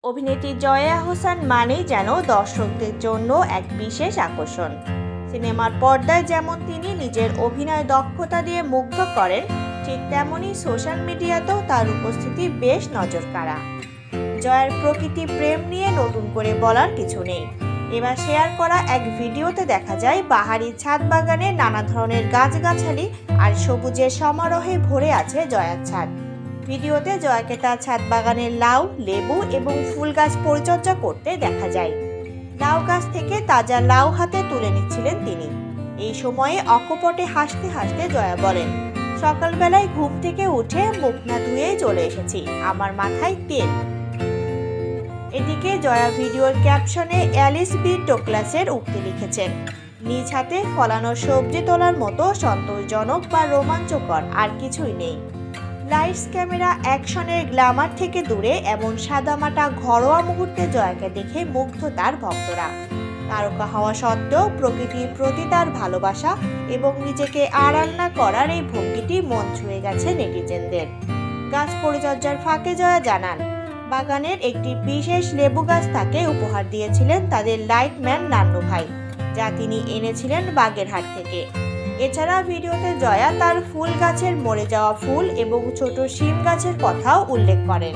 অভিনেত্রী জয়া আহসান মানেই যেন দর্শকদের জন্য এক বিশেষ আকর্ষণ। সিনেমার পর্দায় যেমন তিনি নিজের অভিনয় দক্ষতা দিয়ে মুগ্ধ করেন, ঠিক তেমনই সোশ্যাল মিডিয়াতেও তার উপস্থিতি বেশ নজরকাড়া। জয়ার প্রকৃতি প্রেম নিয়ে নতুন করে বলার কিছু নেই। এবার শেয়ার করা এক ভিডিওতে দেখা যায় বাহারি ছাদ বাগানে নানা ধরনের গাছগাছালি আর সবুজের সমারোহে ভরে আছে জয়ার ছাদ। ভিডিওতে জয়াকে তার ছাদ বাগানের লাউ, লেবু এবং ফুল গাছ পরিচর্যা করতে দেখা যায়। লাউ গাছ থেকে তাজা লাউ হাতে তুলে নিচ্ছিলেন তিনি। এই সময়ে অকপটে হাসতে হাসতে জয়া বলেন, সকালবেলায় ঘুম থেকে উঠে মুখ না ধুয়ে চলে এসেছি, আমার মাথায় তেল। এদিকে জয়া ভিডিওর ক্যাপশনে অ্যালিস বি টোকলাসের উক্তি লিখেছেন, নিজ হাতে ফলানো সবজি তোলার মতো সন্তোষজনক বা রোমাঞ্চকর আর কিছুই নেই। লাইটস, ক্যামেরা, অ্যাকশনের গ্ল্যামার থেকে দূরে এমন সাদামাটা ঘরোয়া মুহূর্তে জয়াকে দেখে মুগ্ধ তার ভক্তরা। তারকা হওয়া সত্ত্বেও প্রকৃতির প্রতি তার ভালোবাসা এবং নিজেকে আড়াল না করার এই ভঙ্গিটি মন ছুঁয়ে গেছে নেটিজেনদের। গাছ পরিচর্যার ফাঁকে জয়া জানান, বাগানের একটি বিশেষ লেবু গাছ তাকে উপহার দিয়েছিলেন তাদের লাইটম্যান নান্নু ভাই, যা তিনি এনেছিলেন বাগেরহাট থেকে। এছাড়া ভিডিওতে জয়া তার ফুল গাছের মরে যাওয়া ফুল এবং ছোট শিম গাছের কথাও উল্লেখ করেন।